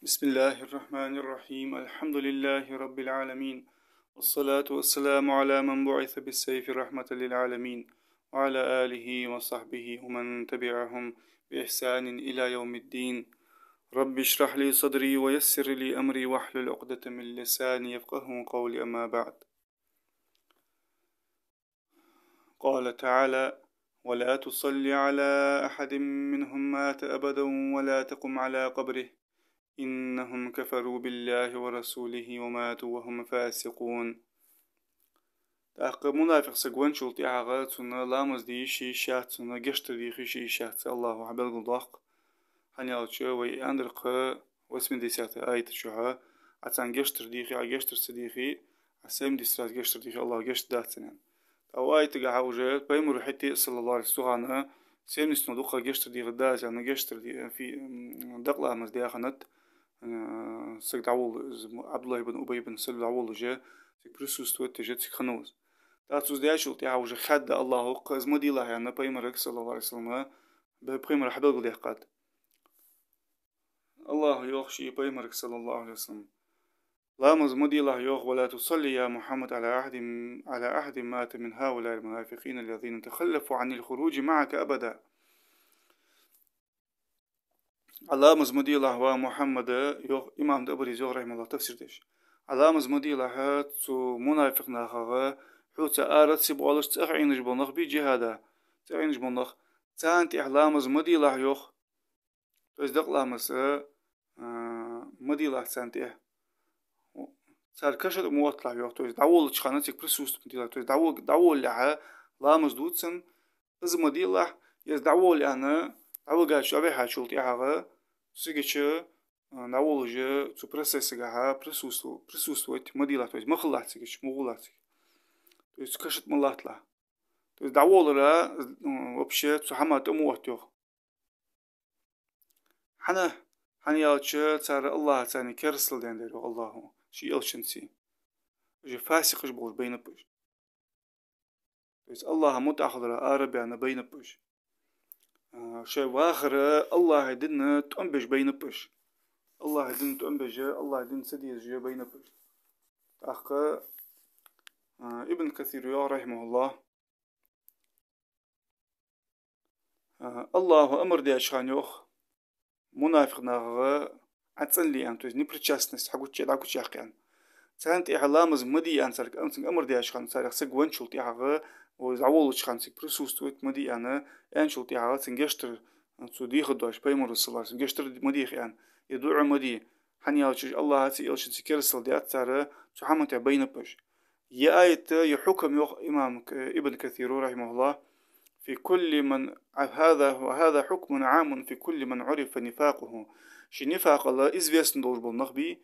بسم الله الرحمن الرحيم الحمد لله رب العالمين والصلاة والسلام على من بعث بالسيف رحمة للعالمين وعلى آله وصحبه ومن تبعهم بإحسان إلى يوم الدين رب اشرح لي صدري ويسر لي أمري واحلل عقدة من لساني يفقه قولي أما بعد. قال تعالى: ولا تصل على أحد منهم مات أبدا ولا تقم على قبره إنهم كفروا بالله ورسوله وماتوا وهم فاسقون. تأق منافق سجون شلتي عغات سنة لامز دي شي شات سنة قشتر دي شي شات الله عبد الضاق هني أتشو وي أندرق واسم دي سات آية شوها عتان قشتر ديخي عقشتر صديقي عسام دي سرات قشتر ديخي الله قشت داتنا أو آية تقع وجهت بيمر حتي صلى الله عليه وسلم سيم نسنو دوخا قشتر دي غداز يعني قشتر دي في دقلا مز دي أخنت سك دعول عبد الله بن أبي بن سلول دعول جا سك برسوس توت جت سك خنوز تاتوز دياشول تعوج خد الله قز مدي الله يعني بيمرك صلى الله عليه وسلم بيمر حبل قد يقاد الله يخشي بيمرك صلى الله عليه وسلم لا مزمدي الله يوخ ولا تصلي يا محمد على أحد مات من هؤلاء المنافقين الذين تخلفوا عن الخروج معك أبدا. الله مزمدي الله ومحمد يوخ إمام دبري زوغ رحمه الله تفسير ديش الله مزمدي الله تو منافق ناخغ حوتا آرت سيبولش تأخعينش بنخ بي جهادا تأخعينش بنخ تانت إحلام مزمدي الله يوخ تزدق الله مسا مدي الله تانت إح صار كشر موطلع يوخ توز دعول تشخانتك برسوس مدي الله توز دعول لها لا مزدودسن إز مدي الله يز دعول أنا دعول قاش أبي حاشولت إحاغ سيجيش دعول جا تو برسس جاها برسوس ويت مدي الله توز مخلات سيجيش مغلات توز كشت ملات له توز دعول لا وبشة تو حمات أموت يوخ حنا يالش صار الله تاني كرسل دندر الله شي يلشنسي جي فاسق جبور بين بوش بس الله متأخر آرب يعني بين بوش شيء واخر الله يدنا تنبش بين بوش الله يدنا تنبش الله يدنا سديز جي بين بوش أخ ابن كثير يا رحمه الله الله أمر دي أشخان يوخ منافق ناغ عتسن لي أنتوز نبرتشاسنس حقو تشي داكو تشاقيان سانت إحلامز مدي أنسرك أمسن أمر دي أشخان سارك سق وانشلت إحاغ وزعول أشخان سك برسوس تويت مدي أنا أنشلت إحاغ سنجشتر سو دي خدوش بيمر الصلاة سنجشتر مدي خيان يدوع مدي حنيالش الله هاتي إلشن سكرسل دي أتسار سحمت بين بش يا آية يحكم يوخ إمام ابن كثير رحمه الله في كل من وهذا حكم عام في كل من عرف نفاقه شي نفاق الله إزفيسن دور بالنخبي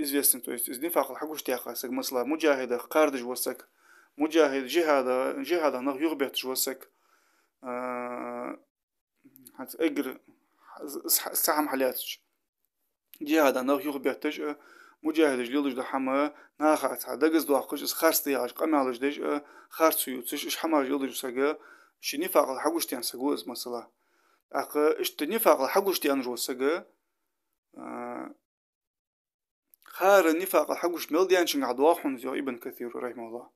إزفيسن تويست إز نفاق الحقوش تيقاسك مثلا مجاهد قاردج وسك مجاهد جهاد نغ يغبيت وسك هات إجر سحم حالاتش جهاد نغ يغبيتش مجاهد جليلج دحما ناخات دقز دواقش إز خارستياج قمالج دج خارسو يوتش إش حمار جليلج وسك شي نفاق الحقوش تيان سقوز مثلا أخ إشت نفاق الحقوش تيان روسجا خار النفاق الحقوش ملديان شن عدواحون زي ابن كثير رحمه الله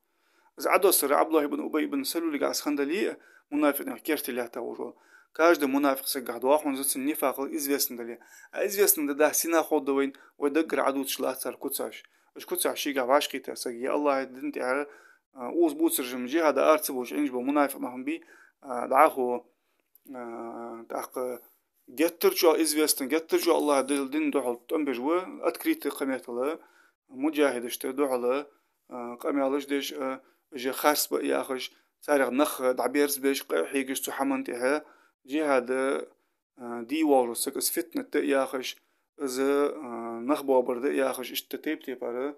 إذا عدو سر عبد الله بن أبي بن سلول اللي قاس خندلي منافق كيرت اللي هتاورو كاج ده منافق سج عدواحون زي النفاق إزفيسن دلي إزفيسن ده سينا خود وين ودقر عدو تشلات سر كتساش إيش كتساش شيء عواش كيتا سج يا الله دنت على أوز بوتسر جم جهة ده أرتبوش إنج بمنافق نهم بي دعاه تاق جترجو إزفيستن جترجو الله دين دحل تنبجوا أتكريت قميت الله مجاهد اشت دحل قميالش ديش جي خاص بياخش سارغ نخ دعبيرز بيش حيجش تحمنتها جهاد دي والرسك اس فتنة ياخش از نخ بابر ياخش اشت تيب تيبار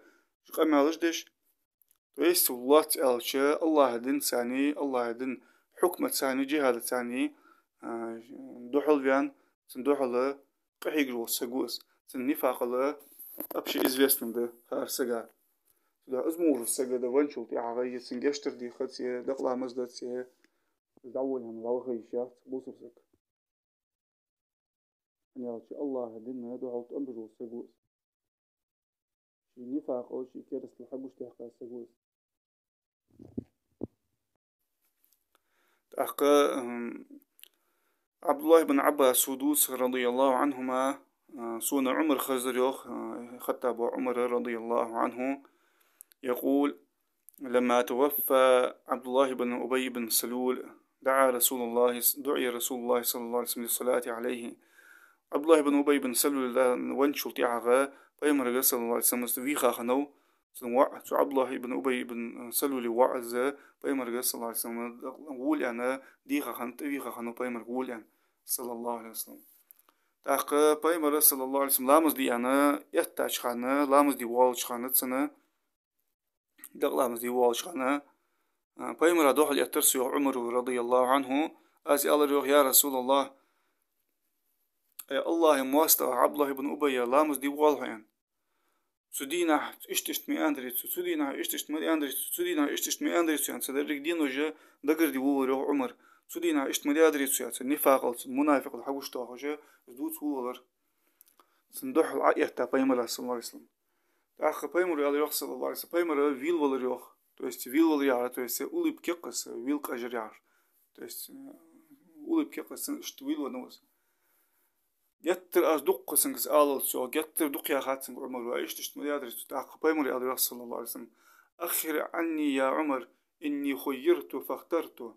قميالش ديش ويس الله تالش الله دين ثاني الله دين حكمة ثاني جهاد ثاني دحل بيان سندوحل قحيقرو سجوس سنفاق له أبشي إزفيستن ده خارسجا ده أزمور السجا ده وانشل تي عغاية سنجشتر دي خدسية دقلا مزدت سيه دعول هم دعول خيشات بوصف سك أن يالشي الله دينا دعوت أمبر وسجوز شي نفاق أو شي كرس لحبوش تحقا سجوز تحقا عبد الله بن عباس سدوس رضي الله عنهما سون عمر خزريوخ خطاب عمر رضي الله عنه يقول لما توفى عبد الله بن أبي بن سلول دعا رسول الله دعي رسول الله صلى الله عليه وسلم للصلاة عليه عبد الله بن أبي بن سلول وانشل تعغى بيمر صلى الله عليه وسلم ويخا خنو عبد الله بن أبي بن سلول وعز بيمر صلى الله عليه وسلم قول أنا ديخا خنت ويخا خنو بيمر قول يعني صلى الله عليه وسلم تاق بيمر صلى الله عليه وسلم لامز دي أنا يتاج خانة لامز دي والش خانة سنة دقلامز دي والش خانة بيمر دوح يترسي عمر رضي الله عنه أزي الله يا رسول الله يا الله مواسطة عبد الله بن أبي لامز دي والح يعني سودينا اشتشت مي اندريت سودينا اشتشت مي اندريت سودينا اشتشت مي اندريت يعني صدرك دين وجه دقر دي وورو عمر سودينا اشت مي اندريت يعني نفاق المنافق الحوش تاخوجه دوت وولر صندوح العقية تا بيمر صلى الله عليه وسلم اخ بيمر على يوخ صلى الله عليه وسلم بيمر ويل ولا يوخ то есть вил вал яр то есть улыбки кыс вил кажер яр то есть улыбки кыс что вил нос جتر أز دق سنجس آلل شو جتر دق يا خاتم عمر وعيشت اشتمل يدرس تعقب يمر يا صلى الله عليه وسلم أخر عني يا عمر إني خيرت فاخترت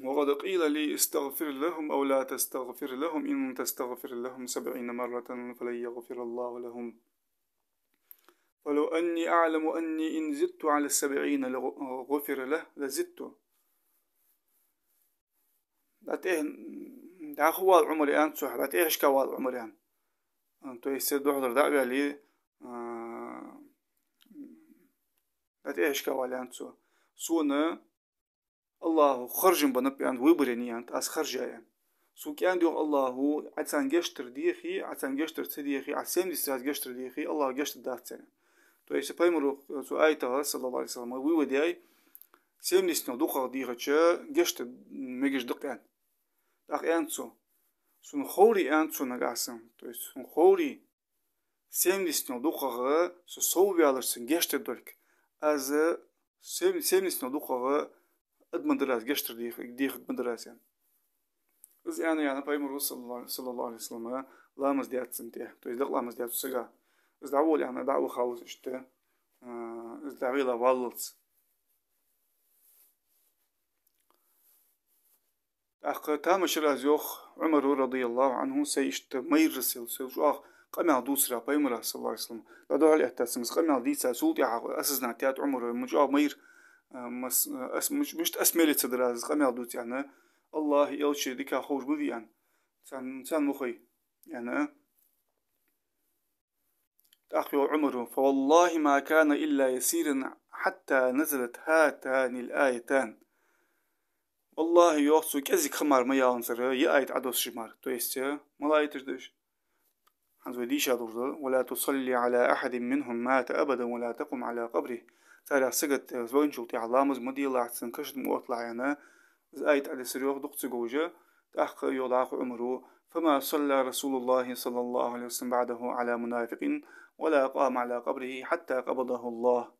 وقد قيل لي استغفر لهم أو لا تستغفر لهم إن تستغفر لهم 70 مرة فلن يغفر الله لهم ولو أني أعلم أني إن زدت على 70 غفر له لزدت دا خوال عمري أنت صح بات إيش كوال عمري أنت أنتو يصير دوحدر دعوة لي بات إيش كوال أنت صح سونا الله خرج بنبي أنت ويبرني أنت أس خرجا يعني سو كان ديو الله عتان جشتر ديخي عتان جشتر تديخي عسام دي ساعات جشتر ديخي الله جشتر دات سنة تو يصير بايمرو سو آيته صلى الله عليه وسلم ويودي سام دي سنو دوخا ديخي جشتر ميجش دق يعني دق أنتو سون خوري أنتو نجاسم تو يصير سون خوري سام دي سنو دوخا سو صوبي على سن جشتر دولك از سام دي سنو دوخا أدمن دراس جشتر ديخ مدراس يعني إز يعني بايمر صلى الله عليه وسلم لامز ديات سنتيه تو يدق لامز ديات سجا إز دعوة يعني دعوة خالص إشته إز دعوة لا واللز أخ تام شراز يوخ عمر رضي الله عنه سيشت مير رسل سيوش أخ قمع دوسرا بايمر صلى الله عليه وسلم بعد على احتسمس قمع ديسا سولتي أسسنا تيات عمر مجا مير مش أسميلي تدراز قمع دوت يعني الله يلشي ديكا خوش بذي يعني سان مخي يعني أخي عمر فوالله ما كان إلا يسيرا حتى نزلت هاتان الآيتان والله يوصو كذي خمار ما ينصر يأيت عدوس شمار تو يستيا ملاي تردش حنزو ديشا دورد ولا تصلي على أحد منهم مات أبدا ولا تقم على قبره تاريخ سقط زوين شلتي علامز مدي الله عتسن كشت مؤطلع يعني آيت على سريوخ دقت جوجة تأخ يوضعه عمره فما صلى رسول الله صلى الله عليه وسلم بعده على منافق ولا قام على قبره حتى قبضه الله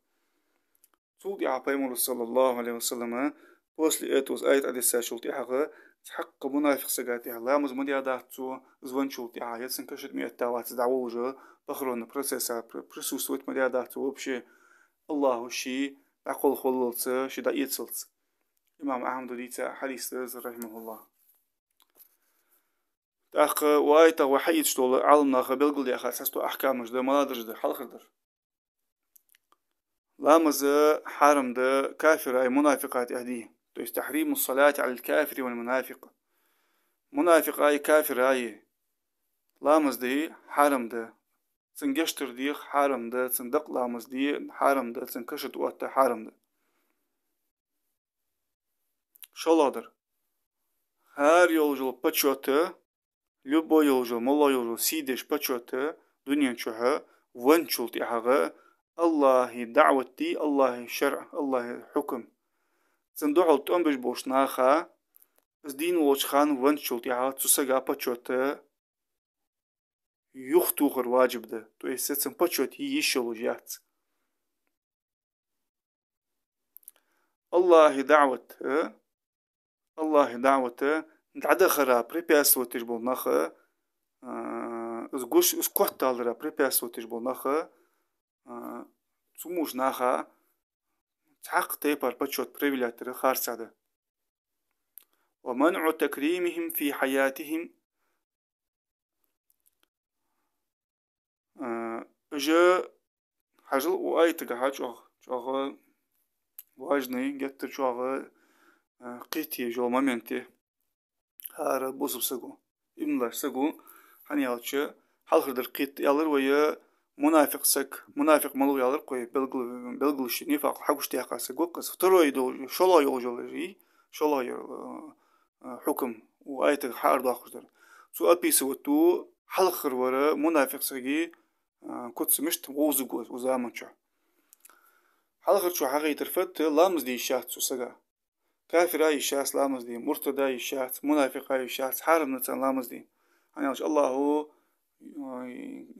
صوتي عبيمر صلى الله عليه وسلم وصل إيتوس آيت على الساشلتي حق منافق سجاتي الله مزمدي عداتو زوان شلتي عايت سنكشت مئة تاوات دعوجة بخرون برسيسا برسوس ويت مدي عداتو بشي الله شي أقول خلص شي دايت سلس إمام أحمد ديتا حديث رحمه الله تأخ وايتا وحيد شتول علمنا خبيل يا خاصة أحكام جدا ملادر جدا حلقة در لامز حرم ده كافر أي منافقات أهديه تو تحريم الصلاة على الكافر والمنافق منافق أي كافر أي لامز دي حرم ده تنجشتر دي حرم ده تندق لامز دي حرم ده تنكشت وقت حرم ده شلادر هر yolcul paçote любой yolcul molla yolcul sideş paçote dünyanın çoğu vançult yağı Allah'ı da'veti Allah'ı şer'a Allah'ı hüküm sen doğal tönbeş boş naha از دین وچ خان ون شلت يا تسجا بچوت يختو غر واجب ده تو يستن بچوت يشلو جات الله دعوت الله دعوت دعدا خرا بريبياس وتش بول نخ از گوش از کوت الرا بريبياس وتش بول نخ سموش نخا تحق تيبر بچوت بريفيلاتر خارساده ومنع تكريمهم في حياتهم جا حاجل وآيت قاعد شو واجني جت شو قيتي جو مامنتي هار بوسب سجو ابن الله سجو هني هالش حلخر در قيت يالر ويا منافق سك منافق ملو يالر قوي بلغل شني فاق حقوش تيقا سجو قص ترو يدو شلا يوجل شلا حكم وآيت حار داخل در سو أبي سوتو حلخر ورا منافق سجي كنت مشت ووزجوز وزامن شو حلخر شو حقي ترفت لامز دي شات سو سجا كافر أي شخص لامز دي مرتد أي شخص منافق أي شخص حارم نتسان لامز دي يعني الله هو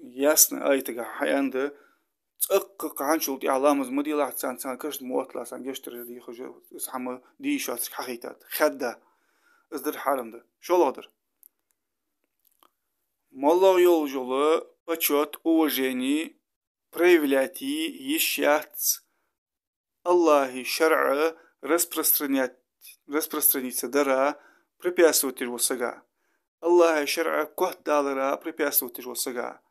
ياسن أي تجا حياند تأقق عن شلتي علامز مدي لا تسان تسان كشت موت لا سان جشتر دي خج اسحم دي شخص حقيقات خدة ازدر حارم ده شو لادر مالله يول جوله بچوت уважение проявляйте ещать الله شرع распространиться дара препятствовать его сага. الله شرع كهت دالرا препятствовать его сага.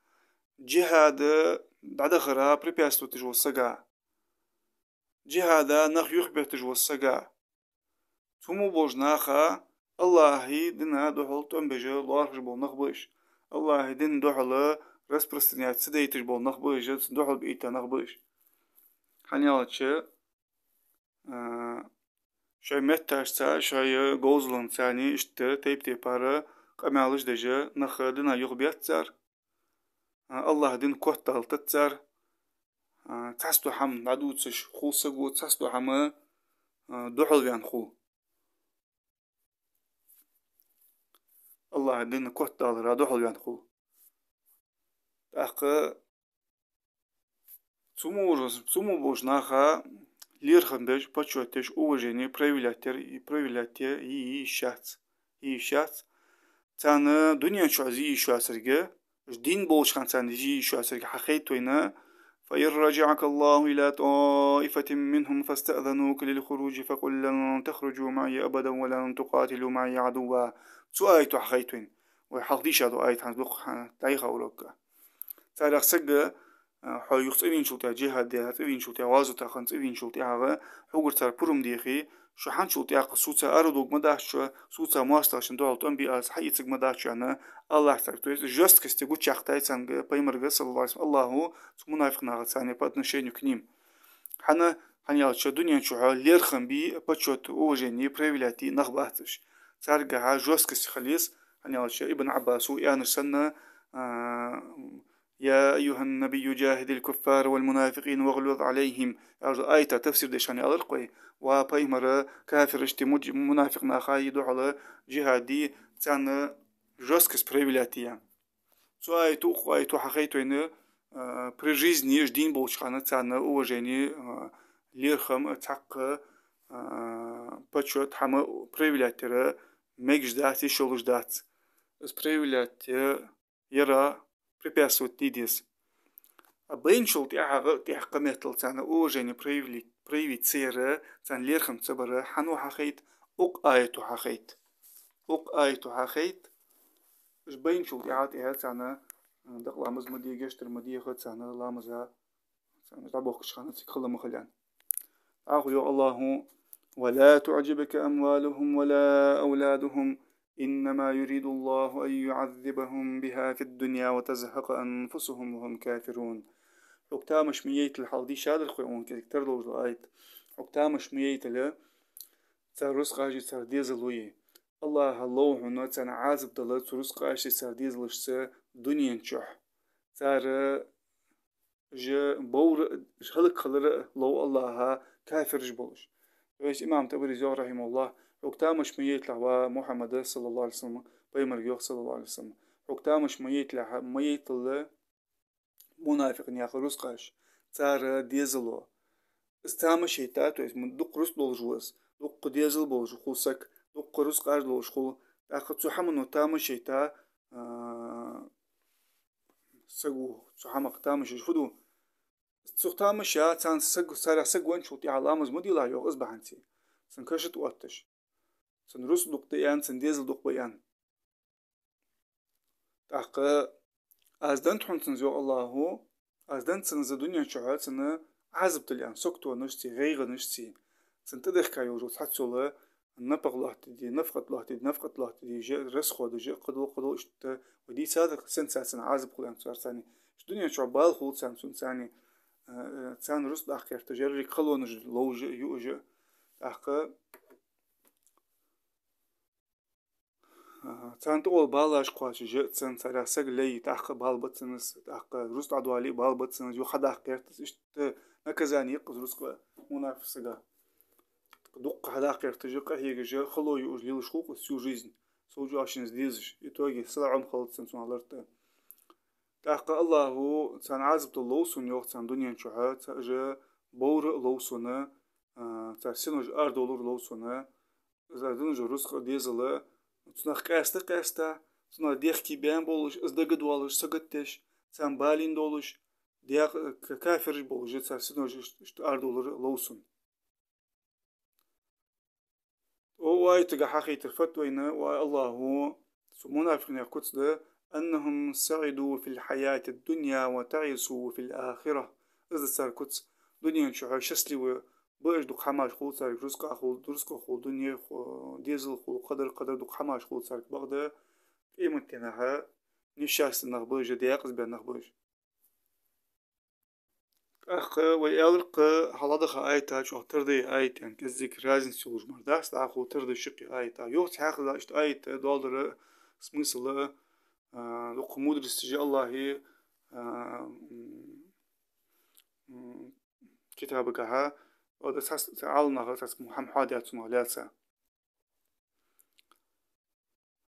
جهاد دعدخرا препятствовать его сага. جهاد نخ يخبرت его сага. ثم بوجناخا الله دنا دحل تنبجه لارخ بول نخبش. الله دن دحل распространять سديتش بول نخبش دحل بإيتا نخبش. حنيالتش شاي متاشتا شاي غوزلن ثاني اشت تيب تيبارا قمالش دجا نخدنا يغبيات زار الله دين كوت دالتت زار تحسدو حم عدوتش خول سقو تحسدو حم دحل بيان خول الله دين كوت دالرا دحل بيان خول تاق سمو بوجناخا ليرخن بيج باتشوتش уважение проявляйте и شخص تانا دنيا شو زي شو أسرقة دين بولش خان تانا زي شو أسرقة حقيقتوينا فإن رجعك الله إلى طائفة منهم فاستأذنوك للخروج فقل لن تخرجوا معي أبدا ولن تقاتلوا معي عدوا سؤالتو حقيقتوين وحقديش هذا آيت هنزلق تايخا ولوكا تانا خسقة حو يخصئين شلتها جهاد دي هتئين شلتها وازو تاخن تئين شلتها هذا حقر تار برم ديخي شو حان شلتها قصوتها أردوك مداحشو صوتها مواستاشن دوال تنبي أس حيثك مداحشو أنا الله تاكتويس جست كستيقو تشاقتاي تسانق بيمرغ صلى الله عليه وسلم الله منافق ناغت ثاني باتنشينيو كنيم حنا حنيالتشو دنيا شوها ليرخن بي باتشوت уважение проявляйте نخباتش تارقها جست كستي خليس حنيالتشو ابن عباس وإيان السنة يا أيها النبي جاهد الكفار والمنافقين واغلظ عليهم آية تفسير ديشاني ألرقوي وبايمر كافر اشتي منافق ناخايدو على جهادي تانا جوسكس بريفيلاتيا سو آيتو حقيتو إن при жизни ждين болчхана تانا уважение ليرخم تحق почет хама проявлятера мегждати шолуждат с проявлятера يرى препятствовать дидис. А бенчул тях каметл цана уважение проявить цера цан лерхам цабара хану хахейт ук айту хахейт. Ук айту хахейт. Ж бенчул тях цана دق لامز مدي جشتر مدي خد цана لامزا цана تبوخ شخانة تكخل مخلان. أخو الله ولا تعجبك أموالهم ولا أولادهم إنما يريد الله أن يعذبهم بها في الدنيا وتزهق أنفسهم وهم كافرون حكتا مش ميت الحال شادر خوون كتكتر لوج الآيت حكتا مش ميت له ترسق عاجي ترديزلوي الله هنا تنا عازب دل ترسق عاجي ترديزلش دنيا نشح تار ج بور هلك خلر لو الله كافر جبلش بس إمام تبريزي رحمه الله حكتامش ميت له محمد صلى الله عليه وسلم بيمر يوخ صلى الله عليه وسلم حكتامش ميت له ميت له منافق نياخ رزقاش تار ديزلو استامش هيتا تو اسم دق رزق دولجوس دق ديزل بولج خلسك دق رزقاش دولج خل تاخد سحمن تامش هيتا سجو سحمق تامش خدو سختامش يا تان سج سارع سج وين شو تي علامز مدي لا يوغ اسبحنتي سنكشت وقتش سنرس دق تيان سنديزل دق بيان تاق ازدن تحن تنزو الله هو ازدن تنز الدنيا شعال سنة عزب تليان سكتو نشتي غيغ نشتي سنتدخ كايورو تحتسولا نفق الله تدي نفقت الله تدي نفقت الله تدي جاء رسخو دي جاء قدو اشت ودي صادق سن عازب قلان صار ثاني الدنيا شعبال خلط سن ثاني تسان رس داخل تجري خلونج لوج يوج داخل تسان تقول بالاش قاش جاء تسان سارع سق لي داخل بال بتسنس داخل رس عدوالي بال بتسنس يو حدا كيرت اشت نكزاني يقز رس منافسة دق حدا كيرت جاء هي جاء خلو يوج ليل شوق سو жизнь سوجو عشان زديزش итоги سلعم خلط سن سنالرت تحقق الله هو تان عازب اللوسون يوخ تان دنيا شوها تاجا بور لوسونا تاسينوج أردولور لوسونا زادنوج رزق ديزلا تناخ كاستا تنا ديخ كي بيان بولش ازدقد والش سقتش تان بالين دولش ديخ كافر بولش تاسينوج أردولور لوسون واي تقع حقيقة الفتوى والله هو منافقين يقصد أنهم سعدوا في الحياة الدنيا وتعسوا في الآخرة إذا صار كتس دنيا شو شسلي وبرج دك حماش خول صار رزق أخول درزق أخول دنيا ديزل خول قدر دك حماش خول صار بغدا قيمتنا نشاس نخبرج دياقز بين نخبرج أخ ويالق حلادخ آيتا شو تردي آيتا كذيك رازن سولج مرداس داخل تردي شقي آيتا يوت حاخذ اشت آيتا دولار سمسل لق مدرس جي الله هي كتابك ها وده ساس تعالنا ساس محمد حادياتنا لاسا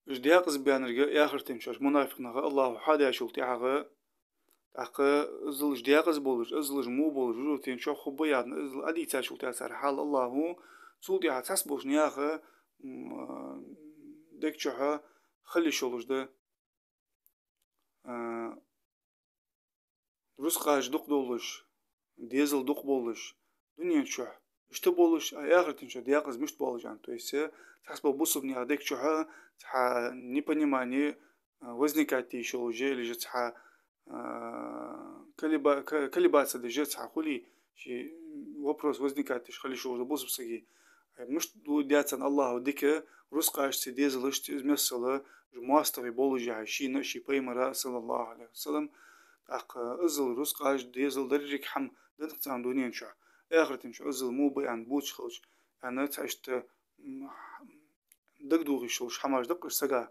جدياقز بيان رجع آخر تمشاش منافقنا الله حادي شلتي عغا أزل جدياقز بولج أزل مو بولج روتين شو خبيات أزل أدي تاشو تاسر حال الله هو سولتي حساس بوش نياخه ديك شوها خلي شولج ده رزقاش دق دولش ديزل دق بولش دنيا شوح اشتو بولش آخر تنشا دياقز مشت بولجان то есть تحسب بوصب نيا ديك شوها تحا непонимание возникает еще уже или же тха колебаться даже тха хули شي вопрос возникает иш خلي شو بوصب سги مش دياتن الله وديك رزقاش سيديزل اشت مثلا ماستر بولجا شي شي بيمرا صلى الله عليه وسلم أزل رزقاش ديزل درجك حم دنتان دنيا شو آخر تمشي أزل مو بيان بوش خلش يعني تعشت دق شوش حماش دقش سجا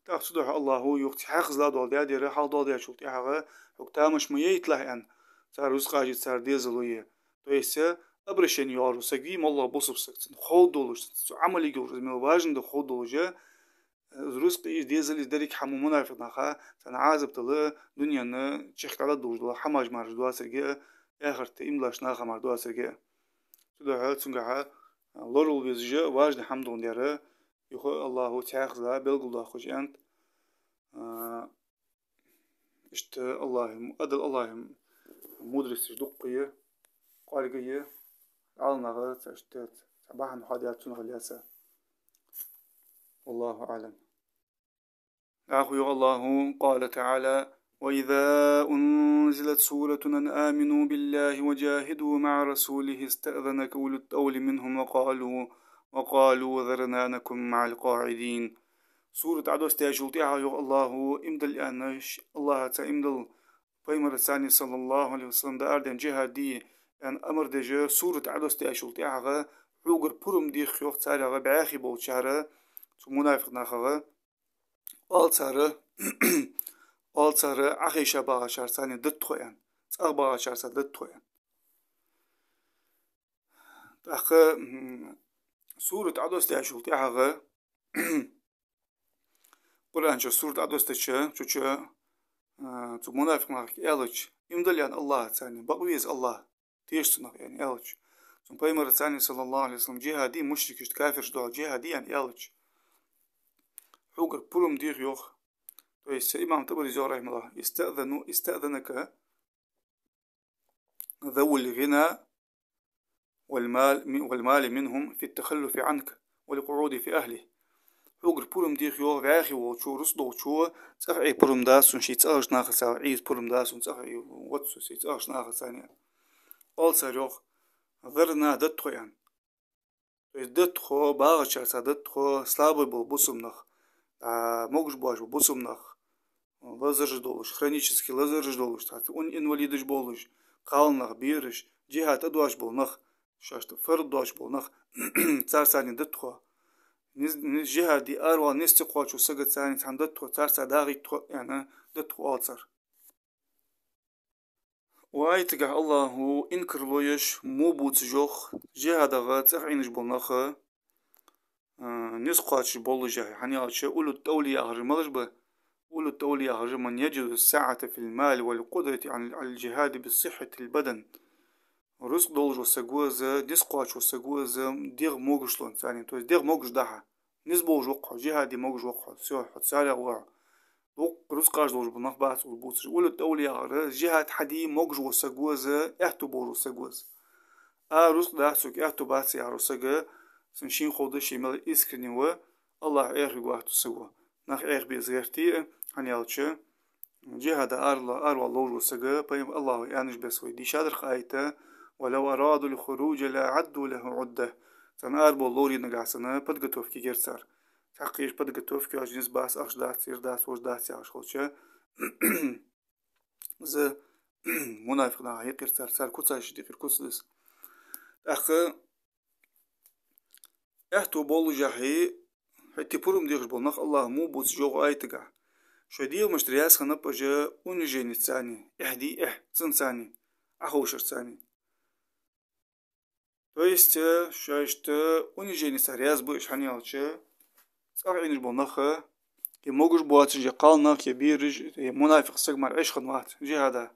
تأخذ الله هو يوقت حاخز لا دول ديادي رحال دول دياد شلتي حاجة وقتامش ميت له أن صار رزقاش صار ديزل ويا تويسه أبرشين يارو سجي ما الله بوصب سكتن خود دولش عملي جورز من الواجن ده خود دولجه رزق إيش ديزل يدرك حمو منافق نخا سنعازب تلا دنيا نا تشخ على دوج دوا حماج مارج دوا سرجع آخر تيملاش ناخا مار دوا سرجع تدا هات سنجها لورل بيزجا واجد حمدون ديره يخو الله تعاخذ بلغ الله خوش أنت اشت الله أدل الله مدرس دقية قارقية على غلط اشتات صباحا حاديات سنة الياسة والله أعلم أخوي الله قال تعالى وإذا أنزلت سورة أن آمنوا بالله وجاهدوا مع رسوله استأذنك أولو الطول منهم وقالوا ذرنا نكن مع القاعدين سورة عدو استيجلتها يا الله امدل أنش الله تأمدل بيمر الثاني صلى الله عليه وسلم دا أردن جهادي أن أمر دجا سورة عدو استيجلتها عوغر برم دي خيوخ تاريغ بعاخي بول شهر منافق ناخغ آل سارة عخيشة باغا شارساني دت خوين تأغ باغا شارسان دت خوين أخ سورة عدوس تاشول تاعها قرآن سورة عدوس تشا تشا تو منافق ناك إلج يمدل يعني الله ثاني بقويز الله تيشتنق يعني إلج ثم بيمر ثاني صلى الله عليه وسلم جهادي مشرك كافر شدو جهادي يعني إلج حوقر بولم دير يوخ تو يس إمام تبري زور رحمه الله استأذنك ذوي الغنى والمال منهم في التخلف عنك والقعود في أهله حوقر بولم دير يوخ غاخي وشو رصدو وشو تسعي بولم داسون شي تسعش ناخر ساعة عيز بولم داسون تسعي واتسو شي تسعش ناخر ثانية أول ساريوخ ذرنا دتخو يعني دتخو باغشر سا دتخو слабый был бусумнах могуш бош бусумнах лазерж долуш хронический лазерж долуш он инвалидыш болуш қалнах бириш жихат адуаш болнах шашты фырд дош болнах царсани дтхо низ жихади арва нести қочу сагат сани сан дтхо царса дагы тхо яна дтхо алцар وايتقع الله إنكر لويش مو بوت جوخ جهادغا تسعينش بولنخ نسقاتش بولجا يعني عشا أولو التولي أغرمالش به أولو التولي أغرم من يجد السعة في المال والقدرة على الجهاد بصحة البدن رزق دولج وسجوزة نسقاتش وسجوزة ديغ موجش لون ثاني تو ديغ موجش دها نسبوج وقع جهادي موجش وقع سوى حد سارع وقع رزقاش دولج بنخ باس والبوتش أولو التولي أغرم جهاد حدي موجش وسجوزة احتو بولو سجوز رزق داسوك احتو باسي عروسجة سنشين خود شيمال إسكني و الله إخي واحد سوا نخ إخ بيزغرتي هنيالتش جهاد أرلا لوج وسجا بيم الله يعنيش بسوي دي شادر خايته ولو أرادوا الخروج لا عدوا له عدة سن أربو لوري نجاسنا بدقتوف كي جرسار تحقيش بدقتوف كي أجنس باس أخش دات سير دات وش دات يعش خلشة ز منافق ناهي قرسار سار كوتساش دي كوتسدس أخ احتو بولو جاهي حتى بورم ديغش بولنخ الله مو بوتس جوغ ايتقع شديو مشترياس خنب اجا اونجيني تساني احدي تسن ثاني اخوشر ثاني то есть شاشت اونجيني سارياس بوش حنيالش صارعينش بولنخ كي موغش بواتش جا قالنا كي بيرج منافق سقمر عيش خدمات جي هذا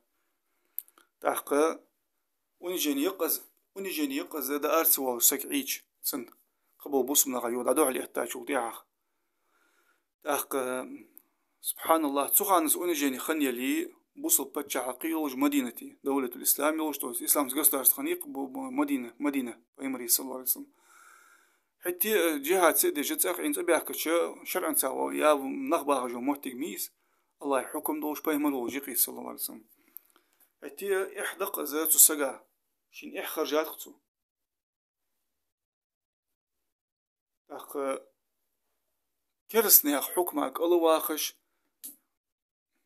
تحقا اونجيني يقز دا ارسوا سك عيش سن قبل بوسمنا غيود عدو عليه التاجو ديعه تاق سبحان الله تسوخانس اونجيني خنيا لي بوصل بتشع قيوج مدينتي دولة الإسلام يوشتوس إسلام زغستارس خنيق مدينة بأمري صلى الله عليه وسلم حتى جهات سيدة جتساق إنت بيحكش شرعا سوا يا نخبا جو موتيق ميس الله يحكم دوش بأمرو جيقي صلى الله عليه وسلم حتى إحدق ذات السقا شين إحخرجات خطو أخ كرسني أخ حكمك الله واخش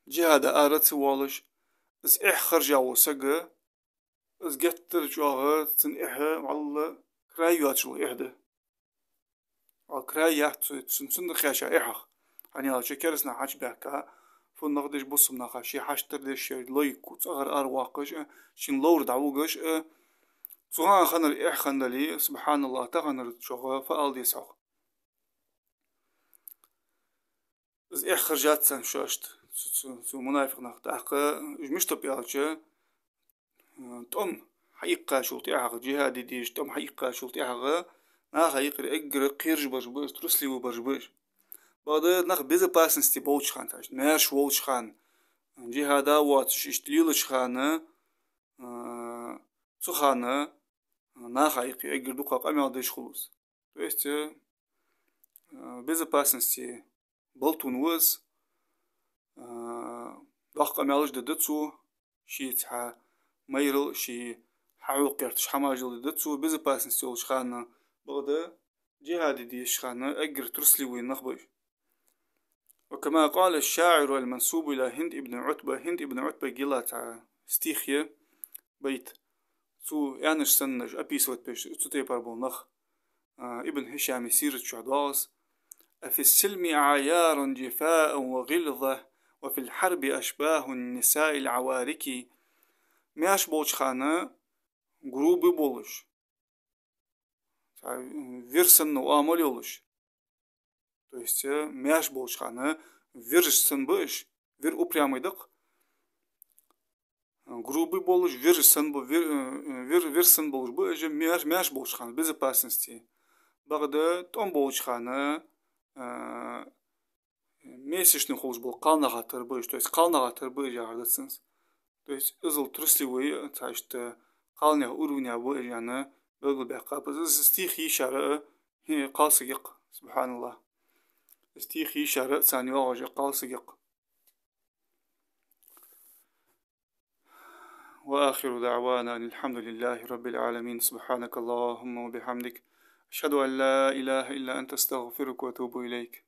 جهاد آرت والش إز خرجا وسجى إز جتر جواه تن والله كرايات شو إحدى كرايات تن خاشا يعني هذا كرسنا حاج بحكا فنقدش بصمنا خاشي حاشتر دش لويك وتصغر أرواقش شين لور دعوقش صغان خنر خندلي سبحان الله تغنر شغى فقال دي سوق إز خرجات سن شاشت سو منافق نقط أحقا مش طبيعة تأم حقيقة شلتي أحقا جهادي ديش تأم حقيقة شلتي أحقا ناخ يقر إجر قيرج برجبش ترسلي وبرجبش بعد ناخ بيزا باسنستي بولش خان تاش ناش وولش خان جهادا واتش اشتليلش خانه سو خانه ناخ يقر إجر دقاق أمي عدش خلوص то есть безопасности болтун وز ضخ أميالش ددتسو شي تها ميرل شي حاوقيرتش حماجل ددتسو безопасности ولش خانه بعد جهاد ديش خانه أجر ترسلي وين نخبش وكما قال الشاعر المنسوب إلى هند ابن عتبة جلات ستيخية بيت سو يعنش سنج أبيسوت بيش تتيبر بونخ ابن هشام سيرة شعداس أفي السلم عيار جفاء وغلظة وفي الحرب أشباه النساء العوارك ماش بولش خانه جروب بولش вирсын уамал олуш. То есть мяш болушканы вирсын быш, вир упрямыйдык. Грубый болуш, вирсын вирсын болуш быш, мяш болушканы безопасности. Багда том болушканы месячный холш был калнагатыр быш, то есть калнагатыр быш жардысынс. То есть изыл трусливый, ташты калня уровня быяны бөгül бәкка biz стихи шары қалсыгық, субханаллах. стихи шары цани вағажы қалсыгық. وآخر دعوانا الحمد لله رب العالمين سبحانك اللهم وبحمدك أشهد أن لا إله إلا أنت استغفرك وأتوب إليك.